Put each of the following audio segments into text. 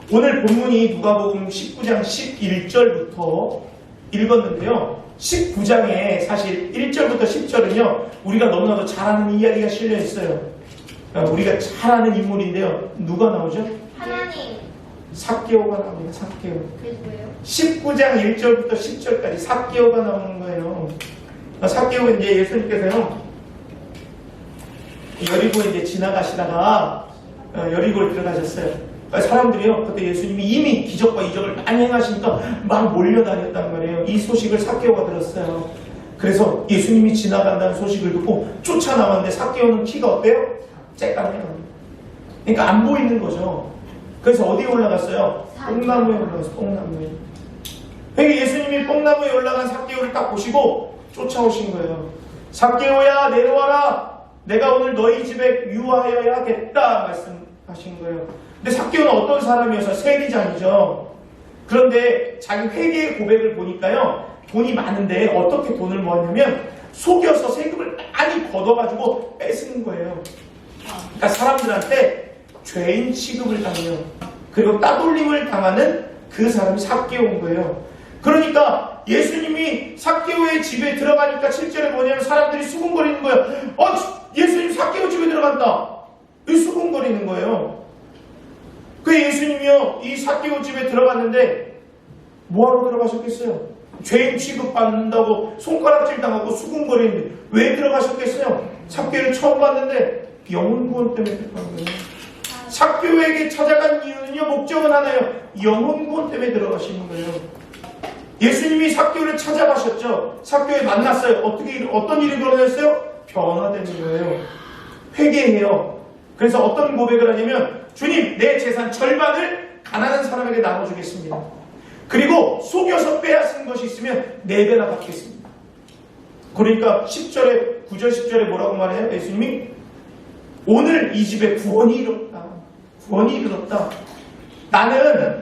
오늘 본문이 누가복음 19장 11절부터 읽었는데요. 19장에 사실 1절부터 10절은요. 우리가 너무나도 잘 아는 이야기가 실려 있어요. 우리가 잘 아는 인물인데요. 누가 나오죠? 하나님. 삭개오가 나옵니다. 삭개오. 그게 뭐예요? 19장 1절부터 10절까지 삭개오가 나오는 거예요. 삭개오 이제 예수님께서요. 여리고에 이제 지나가시다가 여리고에 들어가셨어요. 사람들이요, 그때 예수님이 이미 기적과 이적을 많이 행하시니까 막 몰려다녔단 말이에요. 이 소식을 삭개오가 들었어요. 그래서 예수님이 지나간다는 소식을 듣고 쫓아나왔는데 삭개오는 키가 어때요? 쬐까매요. 그러니까 안 보이는 거죠. 그래서 어디에 올라갔어요? 뽕나무에 올라갔어요. 뽕나무에. 그러니까 예수님이 뽕나무에 올라간 삭개오를 딱 보시고 쫓아오신 거예요. 삭개오야, 내려와라. 내가 오늘 너희 집에 유하여야겠다 말씀하신 거예요. 근데 삭개오는 어떤 사람이어서 세리장이죠. 그런데 자기 회개의 고백을 보니까요, 돈이 많은데 어떻게 돈을 모았냐면 속여서 세금을 많이 걷어가지고 뺏은 거예요. 그러니까 사람들한테 죄인 취급을 당해요. 그리고 따돌림을 당하는 그 사람이 삭개오인 거예요. 그러니까 예수님이 삭개오의 집에 들어가니까 7절에 뭐냐면 사람들이 수군거리는 거예요. 예수님 삭개오 집에 들어간다. 이 수군거리는 거예요. 그 예수님이요, 이 삭개오 집에 들어갔는데 뭐하러 들어가셨겠어요? 죄인 취급받는다고 손가락질 당하고 수군거리는데 왜 들어가셨겠어요? 삭개오를 처음 봤는데 영혼 구원 때문에 들어간 거예요. 삭개오에게 찾아간 이유는요, 목적은 하나예요. 영혼 구원 때문에 들어가시는 거예요. 예수님이 삭개오를 찾아가셨죠. 삭개오에 만났어요. 어떤 일이 벌어졌어요? 변화되는 거예요. 회개해요. 그래서 어떤 고백을 하냐면, 주님, 내 재산 절반을 가난한 사람에게 나눠주겠습니다. 그리고 속여서 빼앗은 것이 있으면 4배나 받겠습니다. 그러니까 10절에, 9절, 10절에 뭐라고 말해요? 예수님이 오늘 이 집에 구원이 이뤘다. 구원이 이르렀다. 나는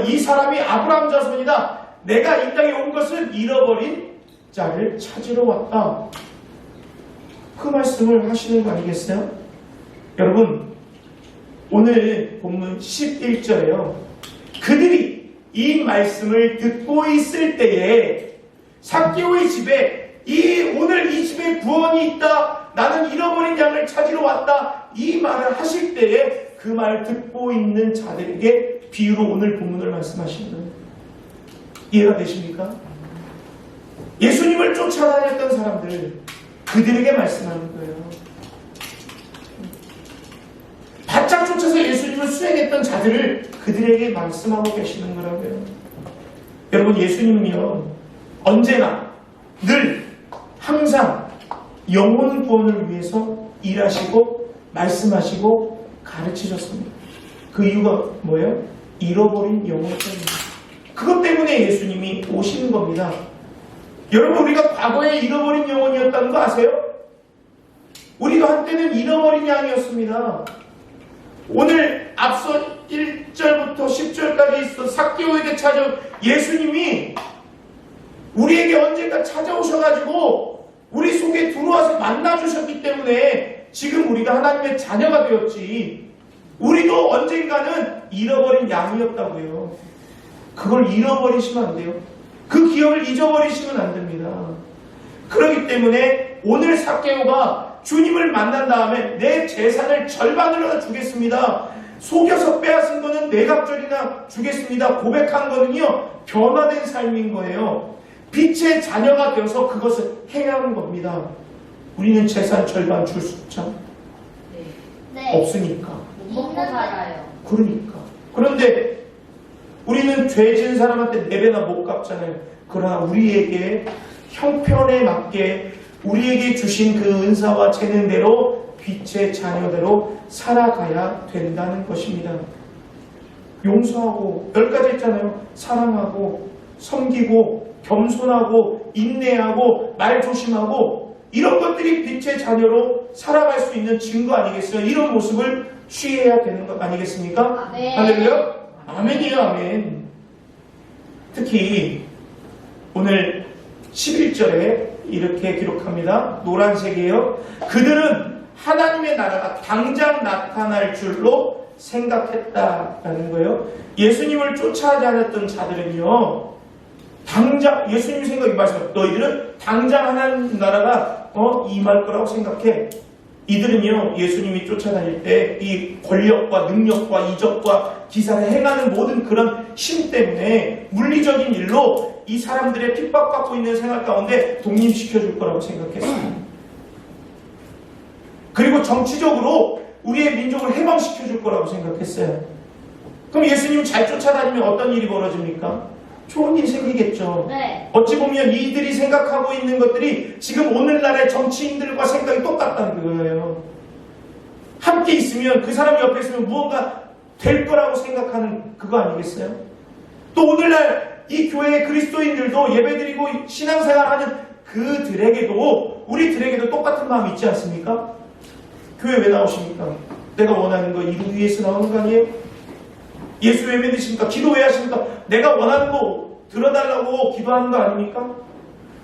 이 사람이 아브라함 자손이다. 내가 이 땅에 온 것은 잃어버린 자를 찾으러 왔다. 그 말씀을 하시는 거 아니겠어요? 여러분, 오늘 본문 11절에요. 그들이 이 말씀을 듣고 있을 때에 삭개오의 집에 오늘 이 집에 구원이 있다. 나는 잃어버린 양을 찾으러 왔다. 이 말을 하실 때에 그 말 듣고 있는 자들에게 비유로 오늘 본문을 말씀하시는 거예요. 이해가 되십니까? 예수님을 쫓아다녔던 사람들, 그들에게 말씀하는 거예요. 바짝 쫓아서 예수님을 수행했던 자들을 그들에게 말씀하고 계시는 거라고요. 여러분, 예수님은요, 언제나, 늘, 항상 영혼 구원을 위해서 일하시고 말씀하시고 가르치셨습니다. 그 이유가 뭐예요? 잃어버린 영혼 때문입니다. 그것 때문에 예수님이 오시는 겁니다. 여러분, 우리가 과거에 잃어버린 영혼이었다는 거 아세요? 우리도 한때는 잃어버린 양이었습니다. 오늘 앞서 1절부터 10절까지 있어 삭개오에게 찾아온 예수님이 우리에게 언젠가 찾아오셔가지고 우리 속에 들어와서 만나주셨기 때문에 지금 우리가 하나님의 자녀가 되었지, 우리도 언젠가는 잃어버린 양이었다고요. 그걸 잃어버리시면 안 돼요. 그 기억을 잊어버리시면 안 됩니다. 그렇기 때문에 오늘 삭개오가 주님을 만난 다음에 내 재산을 절반으로 주겠습니다. 속여서 빼앗은 거는 내각절이나 주겠습니다. 고백한 거는요, 변화된 삶인 거예요. 빛의 자녀가 되어서 그것을 행하는 겁니다. 우리는 재산 절반 줄 수 없죠? 네. 없으니까. 먹고 살아요. 그러니까. 그런데 우리는 죄 지은 사람한테 4배나 못 갚잖아요. 그러나 우리에게 형편에 맞게 우리에게 주신 그 은사와 재능대로 빛의 자녀대로 살아가야 된다는 것입니다. 용서하고, 10가지 있잖아요. 사랑하고, 섬기고, 겸손하고, 인내하고, 말 조심하고, 이런 것들이 빛의 자녀로 살아갈 수 있는 증거 아니겠어요? 이런 모습을 취해야 되는 것 아니겠습니까? 아멘. 할렐루야? 아멘이에요, 아멘. 특히 오늘 11절에 이렇게 기록합니다. 노란색이에요. 그들은 하나님의 나라가 당장 나타날 줄로 생각했다라는 거예요. 예수님을 쫓아하지 않았던 자들은요, 당장 예수님 생각이 말씀, 너희들은 당장 하나님 나라가 임할 거라고 생각해. 이들은요, 예수님이 쫓아다닐 때 이 권력과 능력과 이적과 기사를 행하는 모든 그런 힘 때문에 물리적인 일로 이 사람들의 핍박받고 있는 생활 가운데 독립시켜줄 거라고 생각했어요. 그리고 정치적으로 우리의 민족을 해방시켜줄 거라고 생각했어요. 그럼 예수님 잘 쫓아다니면 어떤 일이 벌어집니까? 좋은 일이 생기겠죠. 네. 어찌 보면 이들이 생각하고 있는 것들이 지금 오늘날의 정치인들과 생각이 똑같다는 거예요. 함께 있으면, 그 사람 옆에 있으면 무언가 될 거라고 생각하는 그거 아니겠어요? 또 오늘날 이 교회의 그리스도인들도 예배드리고 신앙생활하는 그들에게도, 우리들에게도 똑같은 마음이 있지 않습니까? 교회 왜 나오십니까? 내가 원하는 거 이루기 위해서 나오는 거 아니에요? 예수 왜 믿으십니까? 기도 왜 하십니까? 내가 원하는 거 들어달라고 기도하는 거 아닙니까?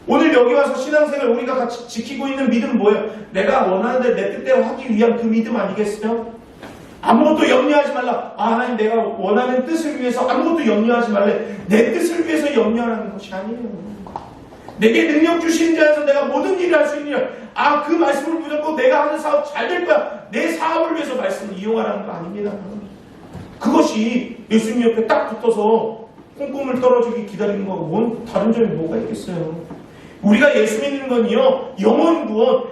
오늘 여기 와서 신앙생활 우리가 같이 지키고 있는 믿음은 뭐예요? 내가 원하는데 내 뜻대로 하기 위한 그 믿음 아니겠어요? 아무것도 염려하지 말라. 하나님 내가 원하는 뜻을 위해서 아무것도 염려하지 말래. 내 뜻을 위해서 염려하는 것이 아니에요. 내게 능력 주시는 자에서 내가 모든 일을 할 수 있느냐. 그 말씀을 붙잡고 내가 하는 사업 잘 될 거야. 내 사업을 위해서 말씀을 이용하라는 거 아닙니다. 그것이 예수님 옆에 딱 붙어서 콩콩을 떨어지기 기다리는 거하고 뭔 다른 점이 뭐가 있겠어요. 우리가 예수 믿는 건요, 영원 구원,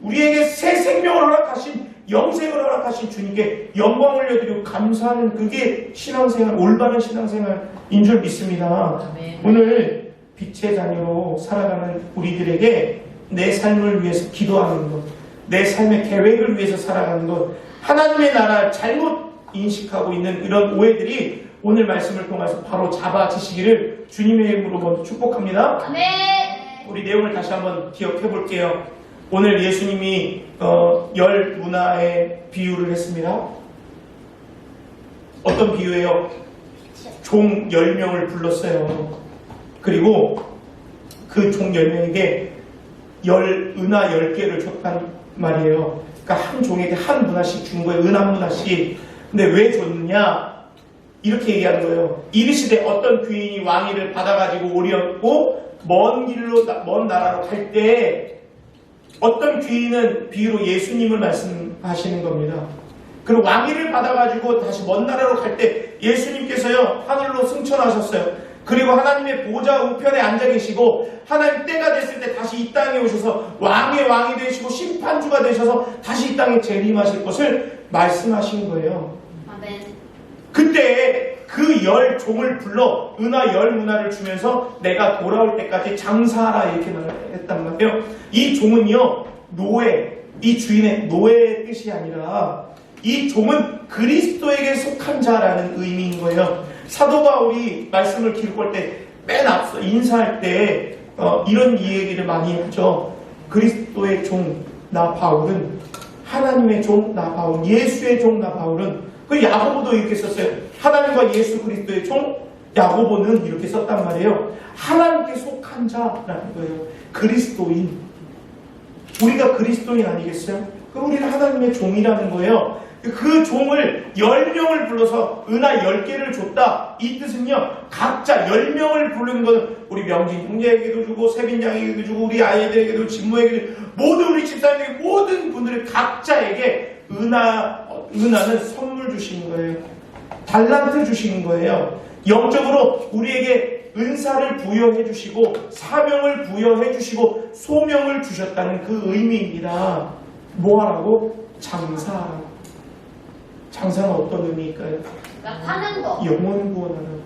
우리에게 새 생명을 허락하신, 영생을 허락하신 주님께 영광 올려드리고 감사하는 그게 신앙생활, 올바른 신앙생활인 줄 믿습니다. 아멘. 오늘 빛의 자녀로 살아가는 우리들에게 내 삶을 위해서 기도하는 것, 내 삶의 계획을 위해서 살아가는 것, 하나님의 나라를 잘못 인식하고 있는 이런 오해들이 오늘 말씀을 통해서 바로 잡아지시기를 주님의 이름으로 먼저 축복합니다. 아멘. 우리 내용을 다시 한번 기억해 볼게요. 오늘 예수님이 열 문화의 비유를 했습니다. 어떤 비유예요? 종 10명을 불렀어요. 그리고 그 종 10명에게 은하 10개를 줬단 말이에요. 그러니까 한 종에게 한 문화씩 준 거예요. 은하 한 문화씩. 근데 왜 줬느냐? 이렇게 얘기하는 거예요. 이르시되 어떤 귀인이 왕위를 받아가지고 오려고 먼 나라로 갈 때 어떤 귀인은 비유로 예수님을 말씀하시는 겁니다. 그리고 왕위를 받아가지고 다시 먼 나라로 갈 때 예수님께서요 하늘로 승천하셨어요. 그리고 하나님의 보좌 우편에 앉아 계시고 하나님 때가 됐을 때 다시 이 땅에 오셔서 왕의 왕이 되시고 심판주가 되셔서 다시 이 땅에 재림하실 것을 말씀하신 거예요. 아멘. 그때 그 10종을 불러 은하 10문화를 주면서 내가 돌아올 때까지 장사하라 이렇게 말했단 말이에요. 이 종은요 노예, 이 주인의 노예의 뜻이 아니라 이 종은 그리스도에게 속한 자라는 의미인 거예요. 사도 바울이 말씀을 기록할 때 맨 앞서 인사할 때 이런 얘기를 많이 하죠. 그리스도의 종 나 바울은, 하나님의 종 나 바울, 예수의 종 나 바울은. 그 야고보도 이렇게 썼어요. 하나님과 예수 그리스도의 종 야고보는 이렇게 썼단 말이에요. 하나님께 속한 자라는 거예요. 그리스도인. 우리가 그리스도인 아니겠어요? 그럼 우리는 하나님의 종이라는 거예요. 그 종을 10명을 불러서 은하 10개를 줬다. 이 뜻은요, 각자 10명을 부르는 것은 우리 명진 형제에게도 주고, 세빈장에게도 주고, 우리 아이들에게도, 진모에게도, 모든 우리 집사님에게, 모든 분들의 각자에게 은하는 선물 주시는 거예요. 달란트 주시는 거예요. 영적으로 우리에게 은사를 부여해 주시고, 사명을 부여해 주시고, 소명을 주셨다는 그 의미입니다. 뭐 하라고? 장사하라고. 장사는 어떤 의미일까요? 파는 거. 영혼 구원하는.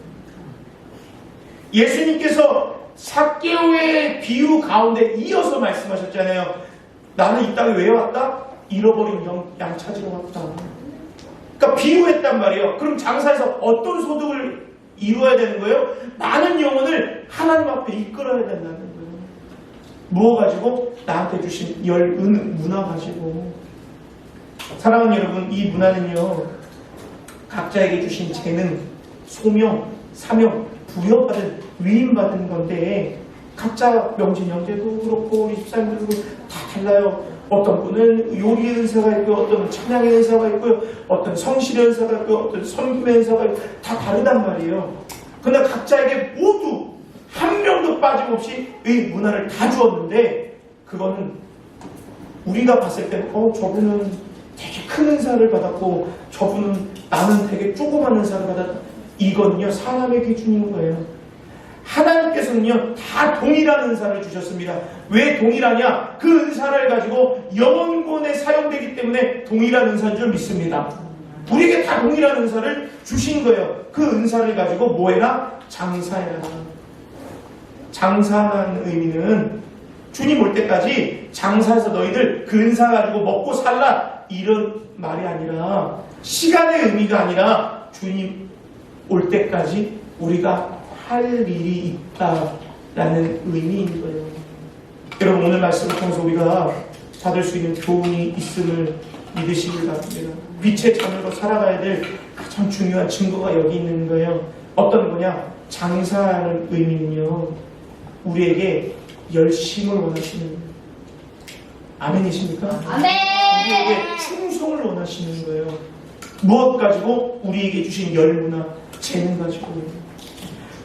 예수님께서 삭개오의 비유 가운데 이어서 말씀하셨잖아요. 나는 이 땅에 왜 왔다? 잃어버린 양 찾으러 왔다. 그러니까 비유했단 말이에요. 그럼 장사에서 어떤 소득을 이루어야 되는 거예요? 많은 영혼을 하나님 앞에 이끌어야 된다는 거예요. 무엇 가지고? 나한테 주신 문화 가지고. 사랑하는 여러분, 이 문화는요 각자에게 주신 재능, 소명, 사명, 부여받은, 위임받은 건데 각자 명진 형제도 그렇고 우리 집사님들도 다 달라요. 어떤 분은 요리의 은사가 있고, 어떤 찬양의 은사가 있고요, 어떤 성실의 은사가 있고, 어떤 섬김의 은사가 있고, 다 다르단 말이에요. 그러나 각자에게 모두 한 명도 빠짐없이 이 문화를 다 주었는데, 그거는 우리가 봤을 때 저분은 되게 큰 은사를 받았고 저분은 나는 되게 조그만 은사를 받았다. 이건요 사람의 기준인 거예요. 하나님께서는요 다 동일한 은사를 주셨습니다. 왜 동일하냐? 그 은사를 가지고 영혼구원에 사용되기 때문에 동일한 은사인 줄 믿습니다. 우리에게 다 동일한 은사를 주신 거예요. 그 은사를 가지고 뭐해라? 장사해라. 장사라는 의미는 주님 올 때까지 장사해서 너희들 그 은사 가지고 먹고 살라 이런 말이 아니라, 시간의 의미가 아니라 주님 올 때까지 우리가 할 일이 있다라는 의미인 거예요. 여러분 오늘 말씀을 통해서 우리가 받을 수 있는 교훈이 있음을 믿으시길 바랍니다. 빛의 자녀로 살아가야 될 가장 중요한 증거가 여기 있는 거예요. 어떤 거냐? 장사하는 의미는요 우리에게 열심을 원하시는 거예요. 아멘이십니까? 아멘. 우리에게 충성을 원하시는 거예요. 무엇 가지고? 우리에게 주신 열무나 재능 가지고.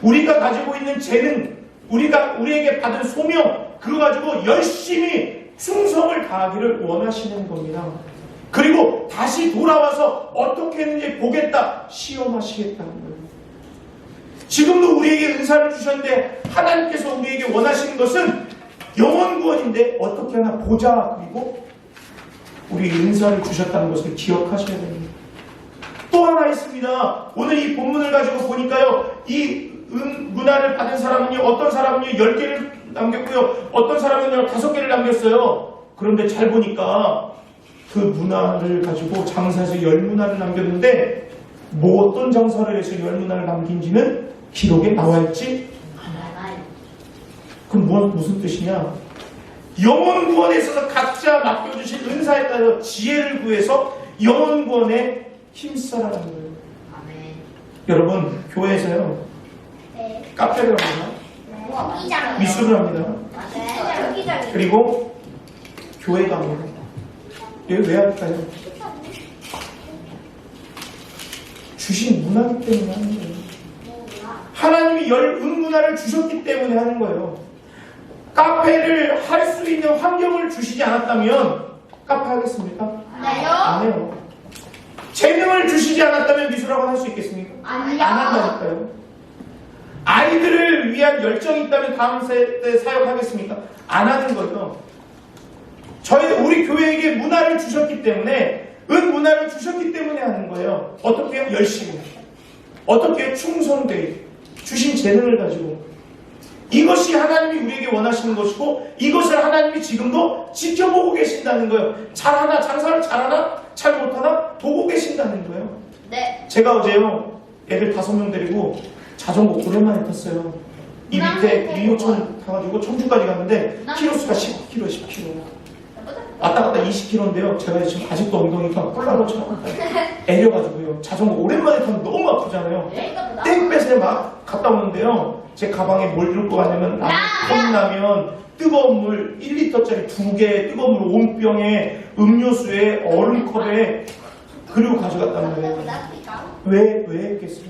우리가 가지고 있는 재능, 우리에게 받은 소명, 그거 가지고 열심히 충성을 다하기를 원하시는 겁니다. 그리고 다시 돌아와서 어떻게 했는지 보겠다, 시험하시겠다는 거예요. 지금도 우리에게 은사를 주셨는데 하나님께서 우리에게 원하시는 것은 영혼 구원인데 어떻게 하나 보자. 그리고 우리 은사를 주셨다는 것을 기억하셔야 됩니다. 또 하나 있습니다. 오늘 이 본문을 가지고 보니까요, 이 문화를 받은 사람은요, 어떤 사람은요 10개를 남겼고요, 어떤 사람은요 5개를 남겼어요. 그런데 잘 보니까 그 문화를 가지고 장사해서 10문화를 남겼는데 뭐 어떤 장사를 해서 10문화를 남긴지는 기록에 나와있지 않아요. 그럼 무슨 뜻이냐? 영혼 구원에 있어서 각자 맡겨주신 은사에 따라 지혜를 구해서 영혼 구원에 힘써라는 거예요. 아멘. 여러분 교회에서요 네. 카페를 합니다. 여기장. 미술을 합니다. 네. 여기장. 그리고 교회가 합니다. 여기 왜 할까요? 주신 문화기 때문에 하는 거예요. 하나님이 은문화를 주셨기 때문에 하는 거예요. 카페를 할 수 있는 환경을 주시지 않았다면 카페 하겠습니까? 아니요. 안 해요. 재능을 주시지 않았다면 미술학원 할 수 있겠습니까? 아니요. 안 한다니까요. 아이들을 위한 열정이 있다면 다음 세대 사역하겠습니까? 안 하는 거죠. 우리 교회에게 문화를 주셨기 때문에, 문화를 주셨기 때문에 하는 거예요. 어떻게 해요? 열심히. 어떻게 해요? 충성되게. 주신 재능을 가지고. 이것이 하나님이 우리에게 원하시는 것이고, 이것을 하나님이 지금도 지켜보고 계신다는 거예요. 잘하나? 장사를 잘하나? 잘 못하나? 보고 계신다는 거예요. 네. 제가 어제요, 애들 5명 데리고 자전거 오랜만에 탔어요. 이 밑에 리오천 타가지고 청주까지 갔는데 키로수가 10km, 10km. 왔다 갔다 20km인데요. 제가 지금 아직도 엉덩이가 꼴라로처럼 애려가지고요. 자전거 오랜만에 타면 너무 아프잖아요. 땡볕에 막 갔다 오는데요. 제 가방에 뭘 들고 가냐면 컵라면, 뜨거운 물 1리터짜리 2개, 뜨거운 물 5병에, 음료수에, 얼음컵에, 그리고 가져갔다는 거예요. 왜 했겠어요?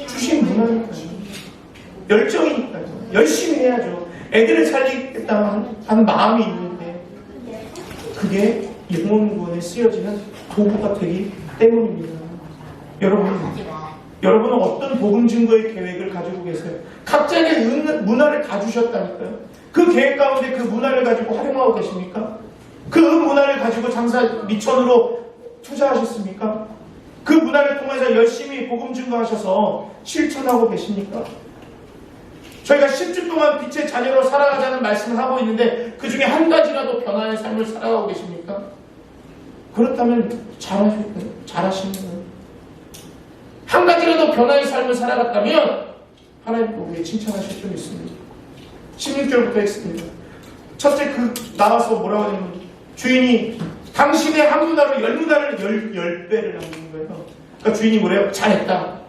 주신 문화니까요. 열정이니까요. 열심히 해야죠. 애들을 살리겠다 하는 마음이 있는데 그게 영혼 구원에 쓰여지는 도구가 되기 때문입니다. 여러분은 어떤 복음 증거의 계획을 가지고 계세요? 각자의 문화를 다 주셨다니까요. 그 계획 가운데 그 문화를 가지고 활용하고 계십니까? 그 문화를 가지고 장사 미천으로 투자하셨습니까? 그 문화를 통해서 열심히 복음 증거하셔서 실천하고 계십니까? 저희가 10주 동안 빛의 자녀로 살아가자는 말씀을 하고 있는데 그 중에 한 가지라도 변화의 삶을 살아가고 계십니까? 그렇다면 잘하시는 거예요. 한 가지라도 변화의 삶을 살아갔다면 하나님도 우리의 칭찬하실 줄 믿습니다. 16절부터 했습니다. 첫째 나와서 뭐라고 하냐면 주인이 당신의 한 문화로 10문화를 10배를 남기는 거예요. 그러니까 주인이 뭐래요? 잘했다.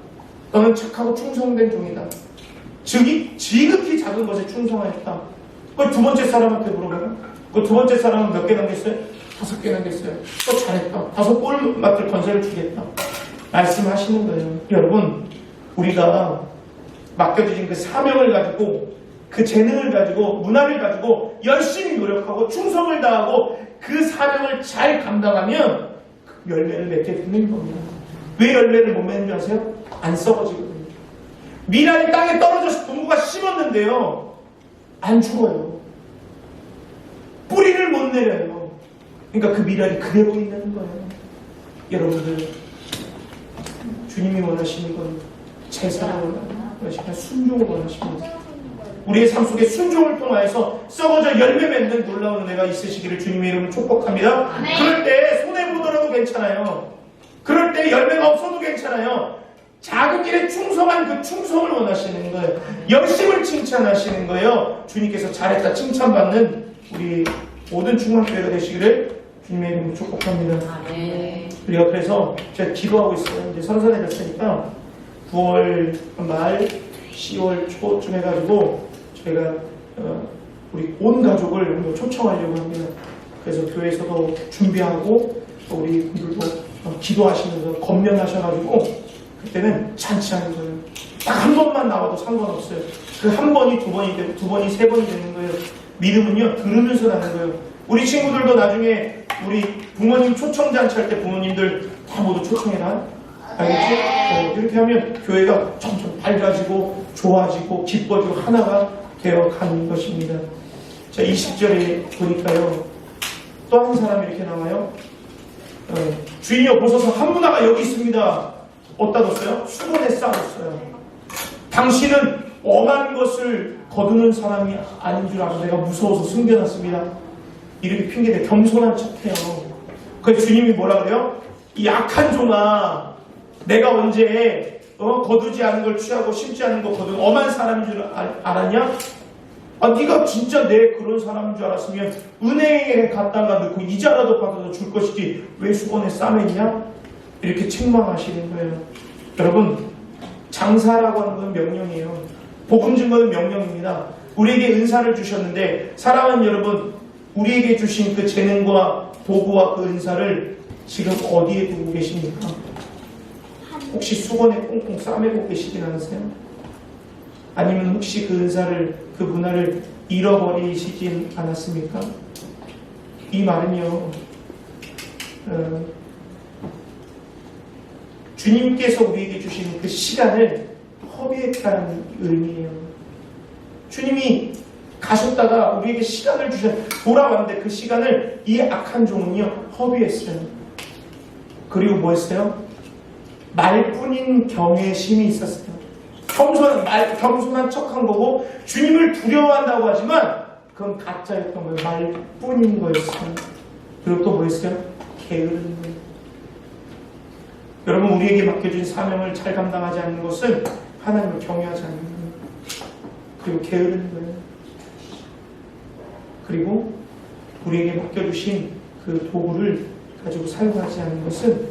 너는 착하고 충성된 종이다. 즉이 지극히 작은 것에 충성하였다. 그 두 번째 사람한테 물어봐요. 그 두 번째 사람은 몇 개 남겼어요? 5개 남겼어요. 또 잘했다. 5골 맛들 건설을 주겠다. 말씀하시는 거예요. 여러분, 우리가 맡겨주신 그 사명을 가지고, 그 재능을 가지고, 문화를 가지고 열심히 노력하고 충성을 다하고 그 사명을 잘 감당하면 열매를 맺게 되는 겁니다. 왜 열매를 못 맺는 줄 아세요? 안 썩어지거든요. 미랄이 땅에 떨어져서 동무가 심었는데요, 안 죽어요. 뿌리를 못 내려요. 그러니까 그 미랄이 그대로 있는 거예요. 여러분들, 주님이 원하시는 건 제사를 원하시는 순종을 원하십니다. 우리의 삶 속에 순종을 통하여서 썩어져 열매 맺는 놀라운 은혜가 있으시기를 주님의 이름으로 축복합니다. 그럴 때 손해보더라도 괜찮아요. 그럴 때 열매가 없어도 괜찮아요. 작은 일에 충성한 그 충성을 원하시는 거예요. 열심을 칭찬하시는 거예요. 주님께서 잘했다 칭찬받는 우리 모든 중앙교회가 되시기를 주님의 이름으로 축복합니다. 우리가 그래서 제가 기도하고 있어요. 이제 선선해 졌으니까 9월 말 10월 초쯤 해가지고 저희가 우리 온 가족을 한번 초청하려고 합니다. 그래서 교회에서도 준비하고 또 우리 분들도 기도하시면서 건면하셔가지고 그때는 잔치하는 거예요. 딱 한 번만 나와도 상관없어요. 그 한 번이 두 번이 되고 두 번이 세 번이 되는 거예요. 믿음은요 들으면서 나는 거예요. 우리 친구들도 나중에 우리 부모님 초청 잔치할 때 부모님들 다 모두 초청해라. 알겠지? 이렇게 하면 교회가 점점 밝아지고 좋아지고 기뻐지고 하나가 되어가는 것입니다. 자, 20절에 보니까요, 또 한 사람이 이렇게 나와요. 주인이여 보소서 한 문화가 여기 있습니다. 어디다 뒀어요? 수건에 싸뒀어요. 당신은 엄한 것을 거두는 사람이 아닌 줄 알고 내가 무서워서 숨겨놨습니다. 이렇게 핑계대 겸손한 척해요. 그래서 주님이 뭐라 그래요? 이 약한 종아, 내가 언제 거두지 않은 걸 취하고 심지 않은 거 거두는 엄한 사람인 줄 알았냐? 네가 진짜 내 그런 사람인 줄 알았으면 은행에 갖다가 넣고 이자라도 받아서 줄 것이지 왜 수건에 싸맸냐? 이렇게 책망하시는 거예요. 여러분, 장사라고 하는 건 명령이에요. 복음 증거는 명령입니다. 우리에게 은사를 주셨는데 사랑하는 여러분, 우리에게 주신 그 재능과 도구와 그 은사를 지금 어디에 두고 계십니까? 혹시 수건에 꽁꽁 싸매고 계시진 않으세요? 아니면 혹시 그 은사를, 그 문화를 잃어버리시진 않았습니까? 이 말은요, 주님께서 우리에게 주신 그 시간을 허비했다는 의미예요. 주님이 가셨다가 우리에게 시간을 돌아왔는데 그 시간을 이 악한 종은요, 허비했어요. 그리고 뭐 했어요? 말뿐인 경외심이 있었어요. 겸손한 척한 거고 주님을 두려워한다고 하지만 그건 가짜였던 거예요. 말뿐인 거였어요. 그리고 또 뭐 했어요? 게으른 거예요. 여러분, 우리에게 맡겨진 사명을 잘 감당하지 않는 것은 하나님을 경외하지 않는 거예요. 그리고 게으른 거예요. 그리고 우리에게 맡겨주신 그 도구를 가지고 사용하지 않는 것은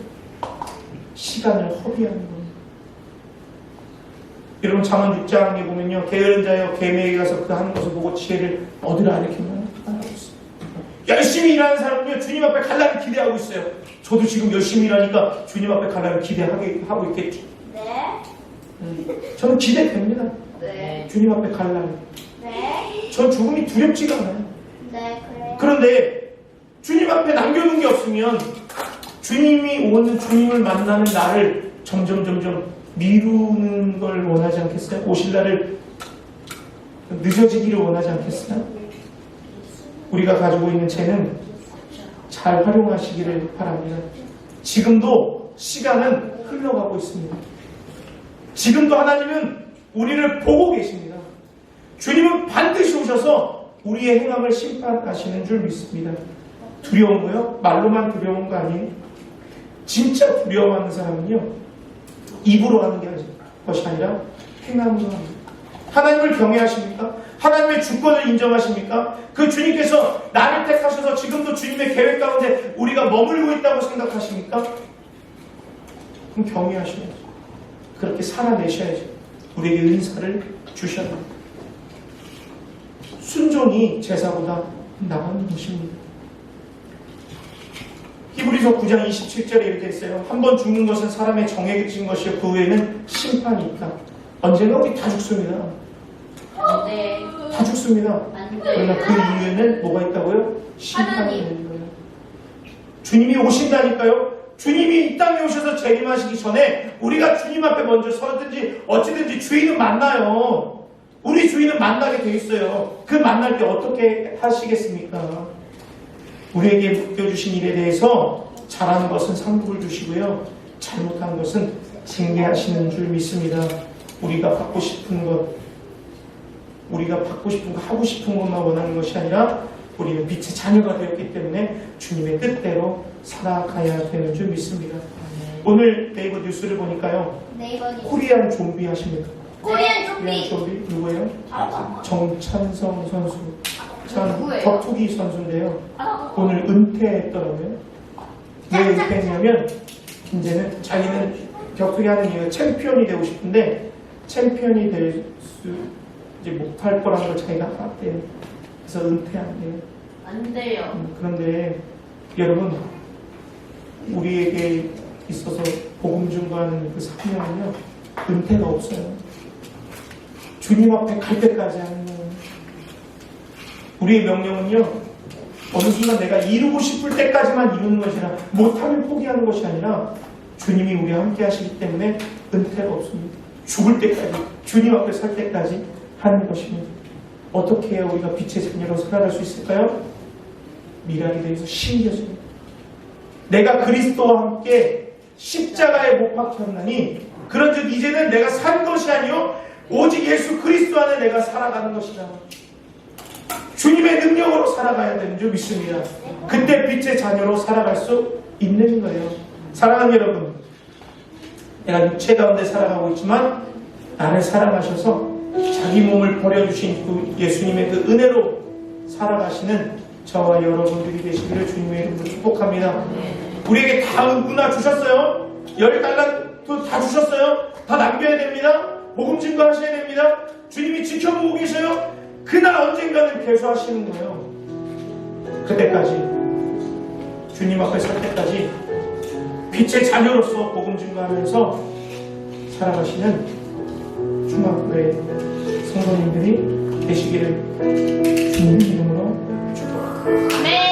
시간을 허비하는 거예요. 여러분, 잠언 6장에 보면요, 게으른 자여 개미에게 가서 그 하는 것을 보고 지혜를 얻으라 이렇게 말하고 있어요. 열심히 일하는 사람은요, 주님 앞에 갈라를 기대하고 있어요. 저도 지금 열심히 일하니까 주님 앞에 갈라를 기대하고 있겠죠. 네. 저는 기대됩니다. 네. 주님 앞에 갈라를. 네. 전 죽음이 두렵지가 않아요. 네, 그래요. 그런데 주님 앞에 남겨놓은 게 없으면 주님이 오는, 주님을 만나는 날을 점점 미루는 걸 원하지 않겠어요? 오실 날을 늦어지기를 원하지 않겠어요? 우리가 가지고 있는 재능 잘 활용하시기를 바랍니다. 지금도 시간은 흘러가고 있습니다. 지금도 하나님은 우리를 보고 계십니다. 주님은 반드시 오셔서 우리의 행함을 심판하시는 줄 믿습니다. 두려운 거요? 말로만 두려운 거 아니에요? 진짜 두려워하는 사람은요, 입으로 하는 것이 아니라 행함으로 합니다. 하나님을 경외하십니까? 하나님의 주권을 인정하십니까? 그 주님께서 나를 택하셔서 지금도 주님의 계획 가운데 우리가 머물고 있다고 생각하십니까? 그럼 경외하셔야죠. 그렇게 살아내셔야죠. 우리에게 은사를 주셔야 합니다. 순종이 제사보다 나가는 것입니다. 히브리서 9장 27절에 이렇게 했어요. 한 번 죽는 것은 사람의 정에 그친 것이요 그 후에는 심판이 있다. 언젠가 우리 다 죽습니다. 네. 다 죽습니다. 그러나 그 이후에는 뭐가 있다고요? 심판이 하나님. 있는 거예요. 주님이 오신다니까요. 주님이 이 땅에 오셔서 재림하시기 전에 우리가 주님 앞에 먼저 서든지 어찌든지 주인은 만나요. 우리 주인은 만나게 돼 있어요. 그 만날 때 어떻게 하시겠습니까? 우리에게 맡겨주신 일에 대해서 잘하는 것은 상급을 주시고요. 잘못한 것은 징계하시는 줄 믿습니다. 우리가 받고 싶은 것, 우리가 받고 싶은 거, 하고 싶은 것만 원하는 것이 아니라 우리는 빛의 자녀가 되었기 때문에 주님의 뜻대로 살아가야 되는 줄 믿습니다. 오늘 네이버 뉴스를 보니까요. 네이버 뉴스. 코리안 좀비 하십니까? 코리안 코리안 좀비. 좀비 누구예요? 아, 정찬성 선수. 참 누구예요? 격투기 선수인데요. 아, 오늘 은퇴했더라고요. 왜 은퇴했냐면 이제는 자기는 격투기 하는 이유가 챔피언이 되고 싶은데 챔피언이 될 수 이제 못할 거라는 걸 자기가 알았대요. 그래서 은퇴한대요. 안 돼요. 그런데 여러분 우리에게 있어서 복음 증거하는 그 사명은요 은퇴가 없어요. 주님 앞에 갈 때까지 하는 거예요. 우리의 명령은요 어느 순간 내가 이루고 싶을 때까지만 이루는 것이라 못하면 포기하는 것이 아니라 주님이 우리와 함께 하시기 때문에 은퇴가 없습니다. 죽을 때까지 주님 앞에 설 때까지 하는 것입니다. 어떻게 해야 우리가 빛의 자녀로 살아갈 수 있을까요? 미랄이 되어서 심겨져요. 내가 그리스도와 함께 십자가에 못 박혔나니 그런즉 이제는 내가 산 것이 아니요 오직 예수 그리스도 안에 내가 살아가는 것이다. 주님의 능력으로 살아가야 되는 줄 믿습니다. 그때 빛의 자녀로 살아갈 수 있는 거예요. 사랑하는 여러분, 내가 육체 가운데 살아가고 있지만 나를 사랑하셔서 자기 몸을 버려주신 그 예수님의 그 은혜로 살아가시는 저와 여러분들이 되시기를 주님의 이름으로 축복합니다. 우리에게 다 은혜 주셨어요. 10달란트 다 주셨어요. 다 남겨야 됩니다. 복음 증거하셔야 됩니다. 주님이 지켜보고 계셔요. 그날 언젠가는 개수하시는 거예요. 그때까지 주님 앞에 설 때까지 빛의 자녀로서 복음 증거하면서 살아가시는 중학교의 성도님들이 되시기를 주님의 이름으로 축복합니다. 네.